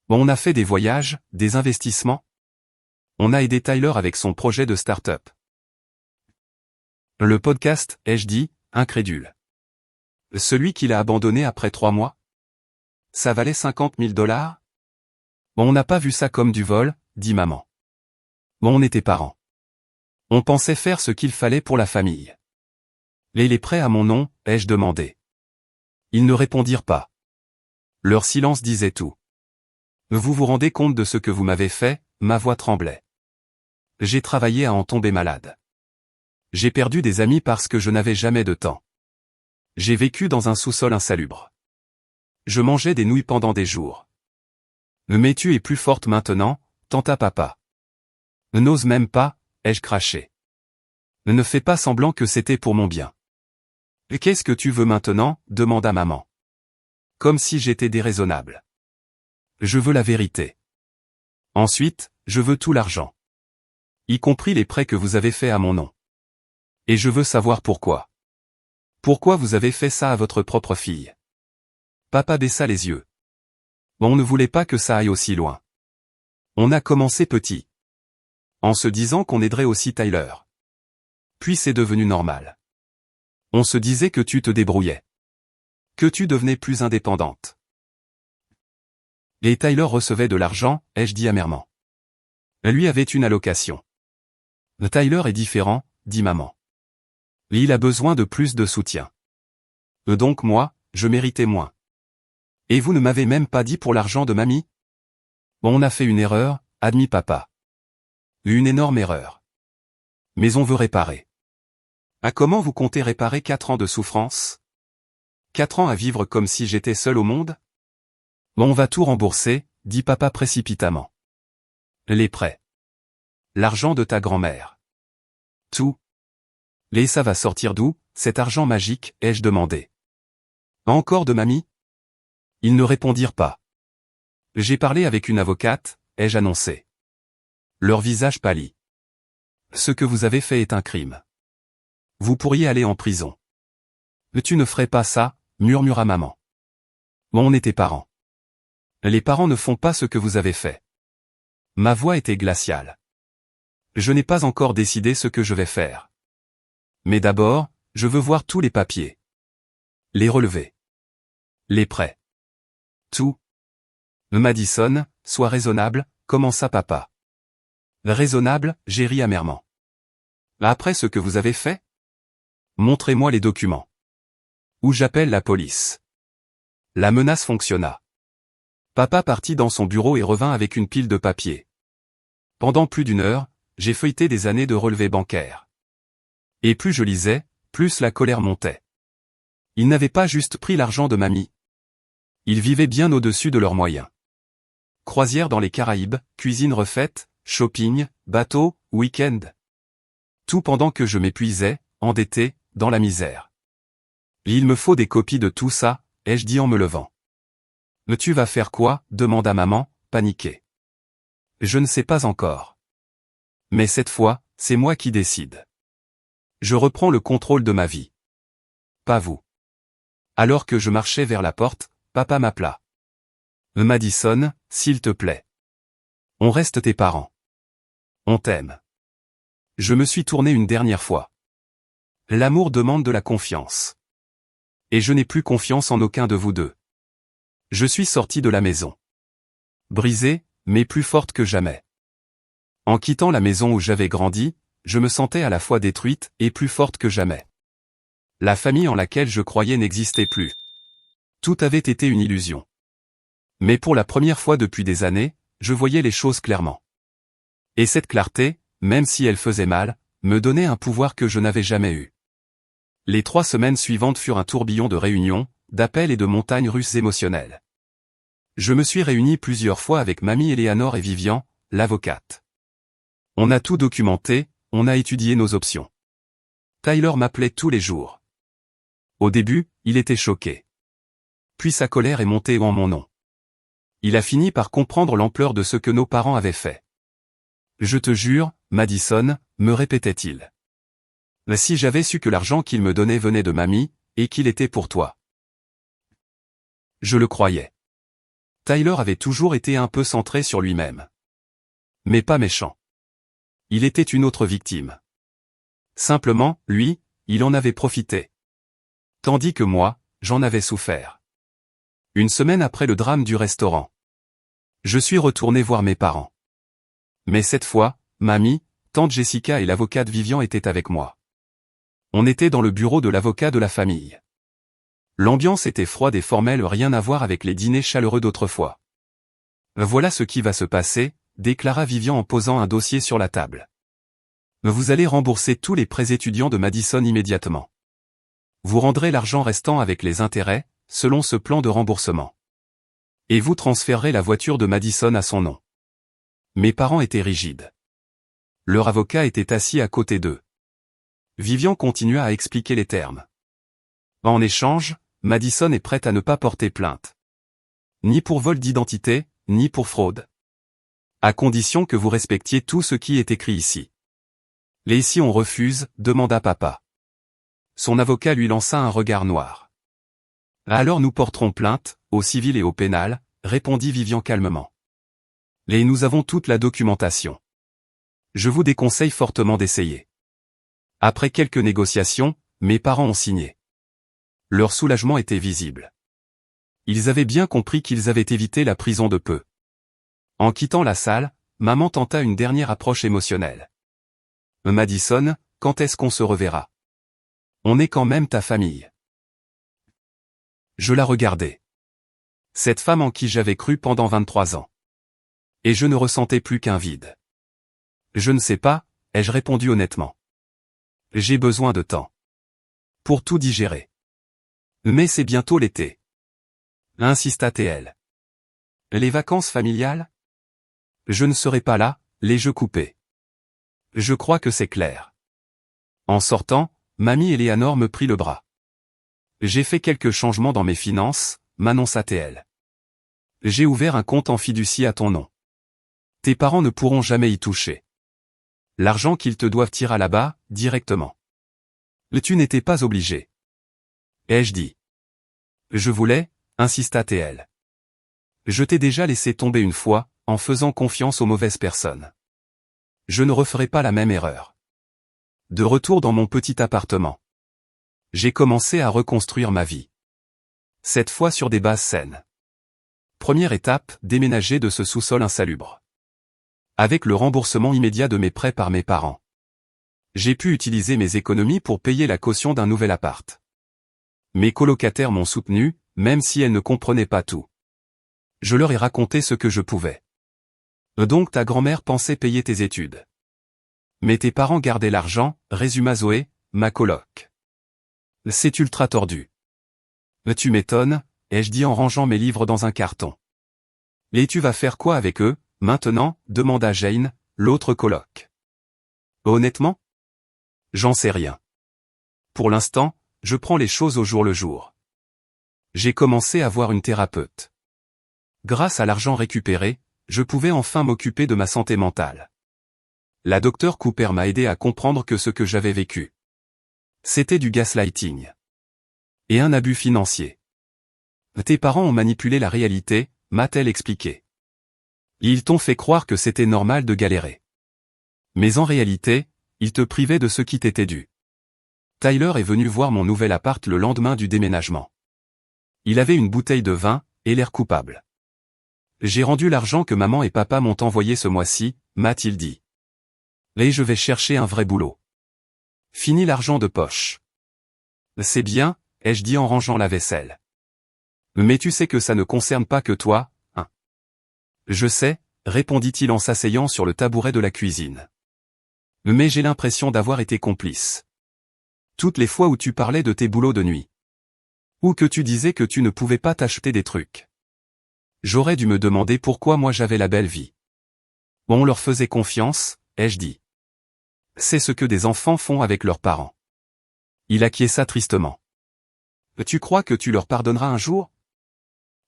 S1: On a fait des voyages, des investissements. On a aidé Tyler avec son projet de start-up. Le podcast, ai-je dit, incrédule. Celui qu'il a abandonné après 3 mois? Ça valait 50 000 $? On n'a pas vu ça comme du vol, dit maman. On était parents. On pensait faire ce qu'il fallait pour la famille. Et les prêts à mon nom, ai-je demandé. Ils ne répondirent pas. Leur silence disait tout. Vous vous rendez compte de ce que vous m'avez fait? Ma voix tremblait. J'ai travaillé à en tomber malade. J'ai perdu des amis parce que je n'avais jamais de temps. J'ai vécu dans un sous-sol insalubre. Je mangeais des nouilles pendant des jours. Mais tu es plus forte maintenant, tenta papa. N'ose même pas, ai-je craché. Ne fais pas semblant que c'était pour mon bien. Qu'est-ce que tu veux maintenant? Demanda maman. Comme si j'étais déraisonnable. Je veux la vérité. Ensuite, je veux tout l'argent. Y compris les prêts que vous avez faits à mon nom. Et je veux savoir pourquoi. Pourquoi vous avez fait ça à votre propre fille? Papa baissa les yeux. On ne voulait pas que ça aille aussi loin. On a commencé petit. En se disant qu'on aiderait aussi Tyler. Puis c'est devenu normal. On se disait que tu te débrouillais. Que tu devenais plus indépendante. Et Tyler recevait de l'argent, ai-je dit amèrement. Lui avait une allocation. Tyler est différent, dit maman. Il a besoin de plus de soutien. Donc moi, je méritais moins. Et vous ne m'avez même pas dit pour l'argent de mamie? On a fait une erreur, admit papa. Une énorme erreur. Mais on veut réparer. À comment vous comptez réparer 4 ans de souffrance? 4 ans à vivre comme si j'étais seul au monde? On va tout rembourser, dit papa précipitamment. Les prêts. L'argent de ta grand-mère. Tout. Et ça va sortir d'où, cet argent magique, ai-je demandé. Encore de mamie? Ils ne répondirent pas. J'ai parlé avec une avocate, ai-je annoncé. Leur visage pâlit. Ce que vous avez fait est un crime. Vous pourriez aller en prison. Tu ne ferais pas ça, murmura maman. On est tes parents. Les parents ne font pas ce que vous avez fait. Ma voix était glaciale. Je n'ai pas encore décidé ce que je vais faire. Mais d'abord, je veux voir tous les papiers. Les relevés. Les prêts. Tout. Madison, sois raisonnable, commença papa. Raisonnable, j'ai ri amèrement. Après ce que vous avez fait? Montrez-moi les documents. Ou j'appelle la police. La menace fonctionna. Papa partit dans son bureau et revint avec une pile de papiers. Pendant plus d'1 heure, j'ai feuilleté des années de relevés bancaires. Et plus je lisais, plus la colère montait. Ils n'avaient pas juste pris l'argent de mamie. Ils vivaient bien au-dessus de leurs moyens. Croisière dans les Caraïbes, cuisine refaite, shopping, bateau, week-end. Tout pendant que je m'épuisais, endetté, dans la misère. Il me faut des copies de tout ça, ai-je dit en me levant. Mais tu vas faire quoi? Demanda maman, paniquée. Je ne sais pas encore. Mais cette fois, c'est moi qui décide. Je reprends le contrôle de ma vie. Pas vous. Alors que je marchais vers la porte, papa m'appela. Madison, s'il te plaît. On reste tes parents. On t'aime. Je me suis tourné une dernière fois. L'amour demande de la confiance. Et je n'ai plus confiance en aucun de vous deux. Je suis sorti de la maison. Brisée, mais plus forte que jamais. En quittant la maison où j'avais grandi, je me sentais à la fois détruite et plus forte que jamais. La famille en laquelle je croyais n'existait plus. Tout avait été une illusion. Mais pour la première fois depuis des années, je voyais les choses clairement. Et cette clarté, même si elle faisait mal, me donnait un pouvoir que je n'avais jamais eu. Les 3 semaines suivantes furent un tourbillon de réunions, d'appels et de montagnes russes émotionnelles. Je me suis réuni plusieurs fois avec mamie Eleanor et Vivian, l'avocate. On a tout documenté, on a étudié nos options. Tyler m'appelait tous les jours. Au début, il était choqué. Puis sa colère est montée en mon nom. Il a fini par comprendre l'ampleur de ce que nos parents avaient fait. Je te jure, Madison, me répétait-il. Si j'avais su que l'argent qu'il me donnait venait de mamie, et qu'il était pour toi. Je le croyais. Tyler avait toujours été un peu centré sur lui-même. Mais pas méchant. Il était une autre victime. Simplement, lui, il en avait profité. Tandis que moi, j'en avais souffert. Une semaine après le drame du restaurant. Je suis retourné voir mes parents. Mais cette fois, mamie, tante Jessica et l'avocate Vivian étaient avec moi. On était dans le bureau de l'avocat de la famille. L'ambiance était froide et formelle, rien à voir avec les dîners chaleureux d'autrefois. Voilà ce qui va se passer, déclara Vivian en posant un dossier sur la table. Vous allez rembourser tous les prêts étudiants de Madison immédiatement. Vous rendrez l'argent restant avec les intérêts, selon ce plan de remboursement. Et vous transférerez la voiture de Madison à son nom. Mes parents étaient rigides. Leur avocat était assis à côté d'eux. Vivian continua à expliquer les termes. En échange, Madison est prête à ne pas porter plainte. Ni pour vol d'identité, ni pour fraude. À condition que vous respectiez tout ce qui est écrit ici. Et si on refuse, demanda papa. Son avocat lui lança un regard noir. Alors nous porterons plainte, au civil et au pénal, répondit Vivian calmement. Et nous avons toute la documentation. Je vous déconseille fortement d'essayer. Après quelques négociations, mes parents ont signé. Leur soulagement était visible. Ils avaient bien compris qu'ils avaient évité la prison de peu. En quittant la salle, maman tenta une dernière approche émotionnelle. Madison, quand est-ce qu'on se reverra? On est quand même ta famille. Je la regardais. Cette femme en qui j'avais cru pendant 23 ans. Et je ne ressentais plus qu'un vide. Je ne sais pas, ai-je répondu honnêtement. J'ai besoin de temps. pour tout digérer. Mais c'est bientôt l'été. Insista-t-elle. Les vacances familiales? Je ne serai pas là, les jeux coupés. Je crois que c'est clair. En sortant, Mamie Eleanor me prit le bras. J'ai fait quelques changements dans mes finances, m'annonça-t-elle. J'ai ouvert un compte en fiducie à ton nom. Tes parents ne pourront jamais y toucher. L'argent qu'ils te doivent ira là-bas, directement. Tu n'étais pas obligé. Ai-je dit. Je voulais, insista-t-elle. Je t'ai déjà laissé tomber une fois, en faisant confiance aux mauvaises personnes. Je ne referai pas la même erreur. De retour dans mon petit appartement. J'ai commencé à reconstruire ma vie. Cette fois sur des bases saines. Première étape, déménager de ce sous-sol insalubre. Avec le remboursement immédiat de mes prêts par mes parents. J'ai pu utiliser mes économies pour payer la caution d'un nouvel appart. Mes colocataires m'ont soutenu, même si elles ne comprenaient pas tout. Je leur ai raconté ce que je pouvais. Donc ta grand-mère pensait payer tes études. Mais tes parents gardaient l'argent, résuma Zoé, ma coloc. C'est ultra tordu. Tu m'étonnes, ai-je dit en rangeant mes livres dans un carton. Et tu vas faire quoi avec eux, maintenant, demanda Jane, l'autre coloc. Honnêtement? J'en sais rien. Pour l'instant, je prends les choses au jour le jour. J'ai commencé à voir une thérapeute. Grâce à l'argent récupéré, je pouvais enfin m'occuper de ma santé mentale. La docteure Cooper m'a aidé à comprendre que ce que j'avais vécu, c'était du gaslighting. Et un abus financier. Tes parents ont manipulé la réalité, m'a-t-elle expliqué. Ils t'ont fait croire que c'était normal de galérer. Mais en réalité, ils te privaient de ce qui t'était dû. Tyler est venu voir mon nouvel appart le lendemain du déménagement. Il avait une bouteille de vin, et l'air coupable. J'ai rendu l'argent que maman et papa m'ont envoyé ce mois-ci, m'a-t-il dit. Et je vais chercher un vrai boulot. Fini l'argent de poche. C'est bien, ai-je dit en rangeant la vaisselle. Mais tu sais que ça ne concerne pas que toi, hein. Je sais, répondit-il en s'asseyant sur le tabouret de la cuisine. Mais j'ai l'impression d'avoir été complice. Toutes les fois où tu parlais de tes boulots de nuit. Ou que tu disais que tu ne pouvais pas t'acheter des trucs. J'aurais dû me demander pourquoi moi j'avais la belle vie. On leur faisait confiance, ai-je dit. C'est ce que des enfants font avec leurs parents. Il acquiesça tristement. Tu crois que tu leur pardonneras un jour?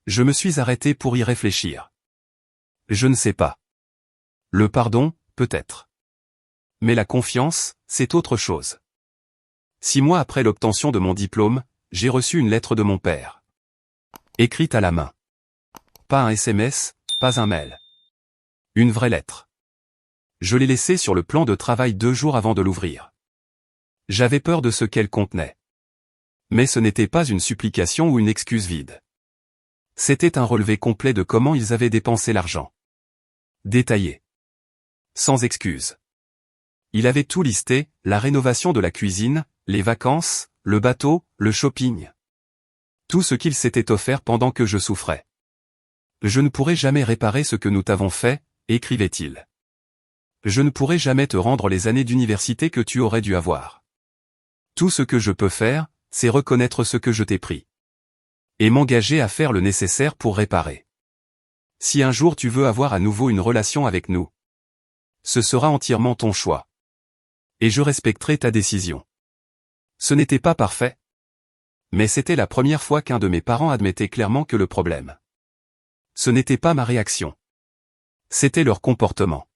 S1: Je me suis arrêté pour y réfléchir. Je ne sais pas. Le pardon, peut-être. Mais la confiance, c'est autre chose. 6 mois après l'obtention de mon diplôme, j'ai reçu une lettre de mon père. Écrite à la main. Pas un SMS, pas un mail. Une vraie lettre. Je l'ai laissée sur le plan de travail 2 jours avant de l'ouvrir. J'avais peur de ce qu'elle contenait. Mais ce n'était pas une supplication ou une excuse vide. C'était un relevé complet de comment ils avaient dépensé l'argent. Détaillé. Sans excuse. Il avait tout listé, la rénovation de la cuisine, les vacances, le bateau, le shopping. Tout ce qu'il s'était offert pendant que je souffrais. Je ne pourrai jamais réparer ce que nous t'avons fait, écrivait-il. Je ne pourrai jamais te rendre les années d'université que tu aurais dû avoir. Tout ce que je peux faire, c'est reconnaître ce que je t'ai pris. Et m'engager à faire le nécessaire pour réparer. Si un jour tu veux avoir à nouveau une relation avec nous, ce sera entièrement ton choix. Et je respecterai ta décision. Ce n'était pas parfait. Mais c'était la première fois qu'un de mes parents admettait clairement que le problème. Ce n'était pas ma réaction. C'était leur comportement.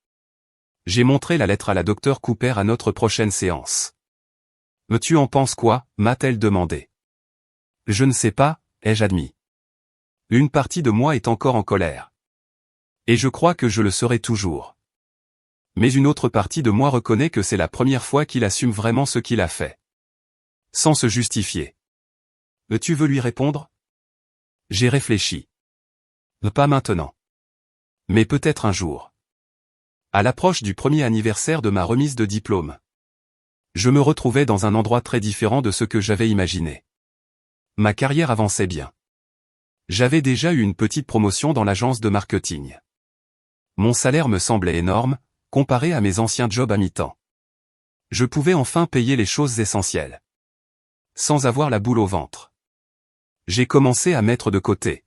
S1: J'ai montré la lettre à la docteure Cooper à notre prochaine séance. Tu en penses quoi, m'a-t-elle demandé. Je ne sais pas, ai-je admis. Une partie de moi est encore en colère. Et je crois que je le serai toujours. Mais une autre partie de moi reconnaît que c'est la première fois qu'il assume vraiment ce qu'il a fait. Sans se justifier. Tu veux lui répondre? J'ai réfléchi. Pas maintenant. Mais peut-être un jour. À l'approche du premier anniversaire de ma remise de diplôme. Je me retrouvais dans un endroit très différent de ce que j'avais imaginé. Ma carrière avançait bien. J'avais déjà eu une petite promotion dans l'agence de marketing. Mon salaire me semblait énorme, comparé à mes anciens jobs à mi-temps. Je pouvais enfin payer les choses essentielles. sans avoir la boule au ventre. J'ai commencé à mettre de côté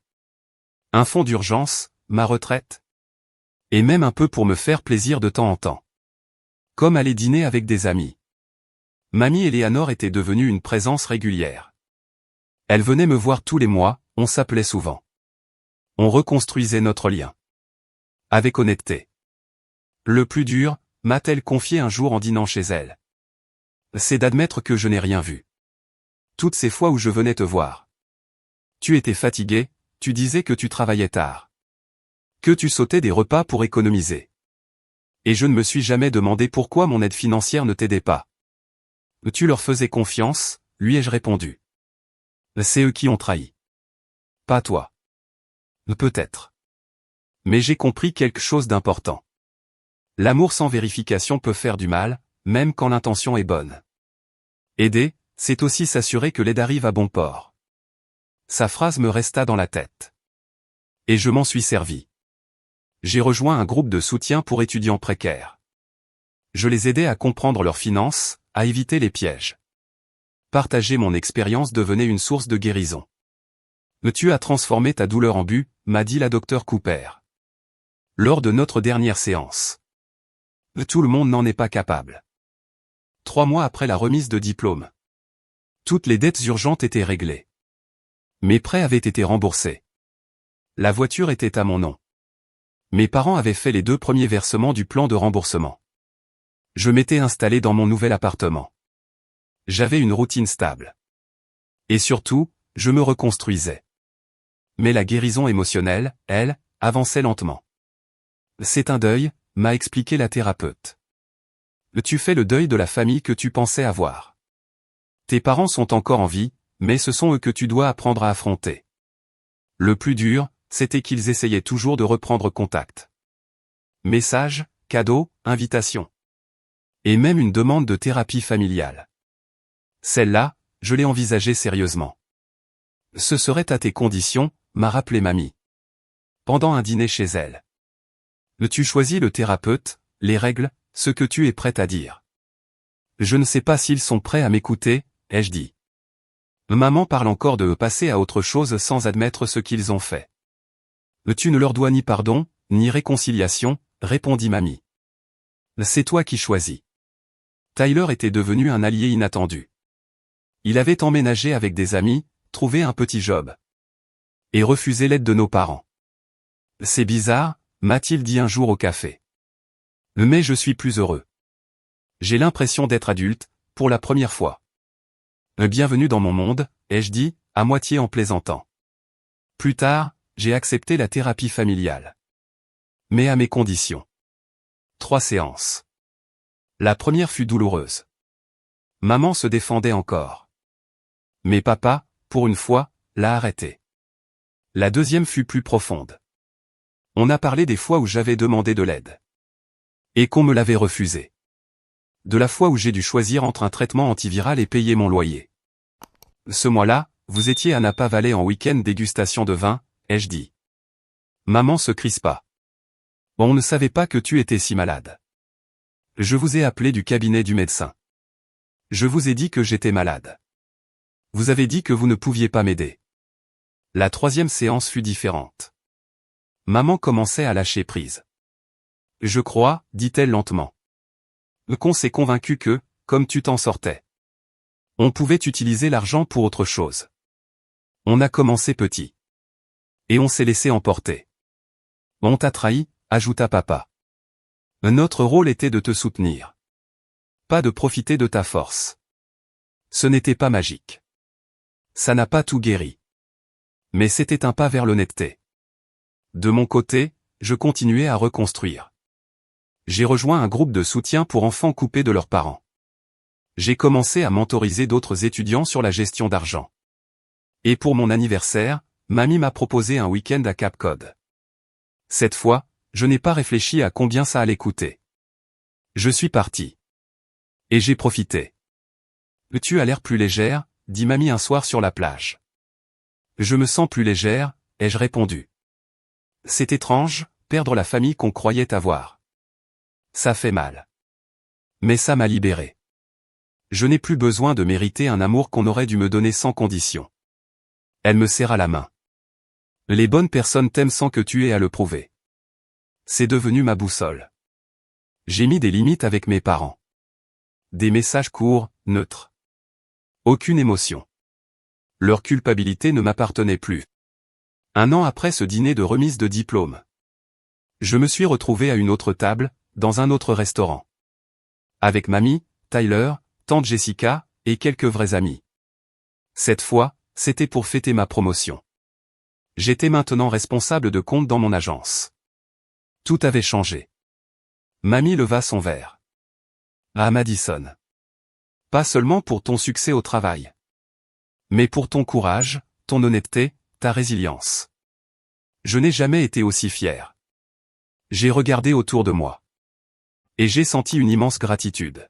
S1: un fonds d'urgence, ma retraite, et même un peu pour me faire plaisir de temps en temps. Comme aller dîner avec des amis. Mamie Eleanor était devenue une présence régulière. Elle venait me voir tous les mois, on s'appelait souvent. On reconstruisait notre lien. Avec honnêteté. Le plus dur, m'a-t-elle confié un jour en dînant chez elle. C'est d'admettre que je n'ai rien vu. Toutes ces fois où je venais te voir. Tu étais fatigué, tu disais que tu travaillais tard. Que tu sautais des repas pour économiser. Et je ne me suis jamais demandé pourquoi mon aide financière ne t'aidait pas. Tu leur faisais confiance, lui ai-je répondu. C'est eux qui ont trahi. Pas toi. Peut-être. Mais j'ai compris quelque chose d'important. L'amour sans vérification peut faire du mal, même quand l'intention est bonne. Aider, c'est aussi s'assurer que l'aide arrive à bon port. Sa phrase me resta dans la tête. Et je m'en suis servi. J'ai rejoint un groupe de soutien pour étudiants précaires. Je les aidais à comprendre leurs finances, à éviter les pièges. Partager mon expérience devenait une source de guérison. Tu as transformé ta douleur en but, m'a dit la docteure Cooper. Lors de notre dernière séance. Tout le monde n'en est pas capable. 3 mois après la remise de diplôme. Toutes les dettes urgentes étaient réglées. Mes prêts avaient été remboursés. La voiture était à mon nom. Mes parents avaient fait les 2 premiers versements du plan de remboursement. Je m'étais installé dans mon nouvel appartement. J'avais une routine stable. Et surtout, je me reconstruisais. Mais la guérison émotionnelle, elle, avançait lentement. C'est un deuil, m'a expliqué la thérapeute. Tu fais le deuil de la famille que tu pensais avoir. Tes parents sont encore en vie, mais ce sont eux que tu dois apprendre à affronter. Le plus dur, c'était qu'ils essayaient toujours de reprendre contact. Messages, cadeaux, invitations. Et même une demande de thérapie familiale. Celle-là, je l'ai envisagée sérieusement. Ce serait à tes conditions, m'a rappelé mamie. Pendant un dîner chez elle. Tu choisis le thérapeute, les règles, ce que tu es prête à dire. Je ne sais pas s'ils sont prêts à m'écouter, ai-je dit. Maman parle encore de passer à autre chose sans admettre ce qu'ils ont fait. Tu ne leur dois ni pardon, ni réconciliation, répondit mamie. C'est toi qui choisis. Tyler était devenu un allié inattendu. Il avait emménagé avec des amis, trouvé un petit job. Et refusé l'aide de nos parents. C'est bizarre, m'a-t-il dit un jour au café. Mais je suis plus heureux. J'ai l'impression d'être adulte, pour la première fois. Bienvenue dans mon monde, ai-je dit, à moitié en plaisantant. Plus tard, j'ai accepté la thérapie familiale. Mais à mes conditions. 3 séances. La première fut douloureuse. Maman se défendait encore. Mais papa, pour une fois, l'a arrêté. La deuxième fut plus profonde. On a parlé des fois où j'avais demandé de l'aide. Et qu'on me l'avait refusé. De la fois où j'ai dû choisir entre un traitement antiviral et payer mon loyer. Ce mois-là, vous étiez à Napa Valley en week-end dégustation de vin, ai-je dit. Maman se crispa. On ne savait pas que tu étais si malade. Je vous ai appelé du cabinet du médecin. Je vous ai dit que j'étais malade. Vous avez dit que vous ne pouviez pas m'aider. La 3e séance fut différente. Maman commençait à lâcher prise. Je crois, dit-elle lentement. Qu'on s'est convaincu que, comme tu t'en sortais, on pouvait utiliser l'argent pour autre chose. On a commencé petit. Et on s'est laissé emporter. On t'a trahi, ajouta papa. Notre rôle était de te soutenir. Pas de profiter de ta force. Ce n'était pas magique. Ça n'a pas tout guéri. Mais c'était un pas vers l'honnêteté. De mon côté, je continuais à reconstruire. J'ai rejoint un groupe de soutien pour enfants coupés de leurs parents. J'ai commencé à mentoriser d'autres étudiants sur la gestion d'argent. Et pour mon anniversaire, mamie m'a proposé un week-end à Cap Cod. Cette fois, je n'ai pas réfléchi à combien ça allait coûter. Je suis parti. Et j'ai profité. Tu as l'air plus légère, dit mamie un soir sur la plage. Je me sens plus légère, ai-je répondu. C'est étrange, perdre la famille qu'on croyait avoir. Ça fait mal. Mais ça m'a libéré. Je n'ai plus besoin de mériter un amour qu'on aurait dû me donner sans condition. Elle me serra la main. Les bonnes personnes t'aiment sans que tu aies à le prouver. C'est devenu ma boussole. J'ai mis des limites avec mes parents. Des messages courts, neutres. Aucune émotion. Leur culpabilité ne m'appartenait plus. 1 an après ce dîner de remise de diplôme, je me suis retrouvé à une autre table, dans un autre restaurant. Avec mamie, Tyler, tante Jessica, et quelques vrais amis. Cette fois, c'était pour fêter ma promotion. J'étais maintenant responsable de compte dans mon agence. Tout avait changé. Mamie leva son verre. Ah Madison. Pas seulement pour ton succès au travail. Mais pour ton courage, ton honnêteté, ta résilience. Je n'ai jamais été aussi fier. J'ai regardé autour de moi. Et j'ai senti une immense gratitude.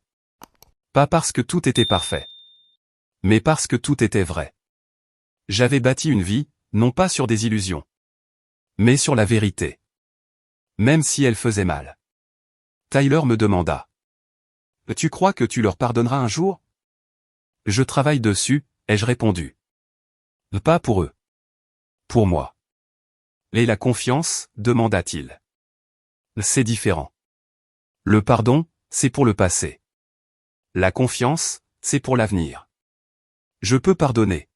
S1: Pas parce que tout était parfait. Mais parce que tout était vrai. J'avais bâti une vie, non pas sur des illusions. Mais sur la vérité. Même si elle faisait mal. Tyler me demanda. Tu crois que tu leur pardonneras un jour? Je travaille dessus, ai-je répondu. Pas pour eux. Pour moi. Et la confiance, demanda-t-il. C'est différent. Le pardon, c'est pour le passé. La confiance, c'est pour l'avenir. Je peux pardonner.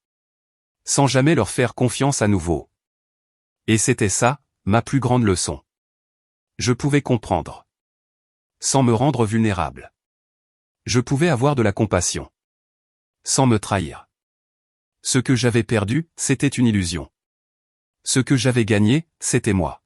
S1: Sans jamais leur faire confiance à nouveau. Et c'était ça, ma plus grande leçon. Je pouvais comprendre. Sans me rendre vulnérable. Je pouvais avoir de la compassion. Sans me trahir. Ce que j'avais perdu, c'était une illusion. Ce que j'avais gagné, c'était moi.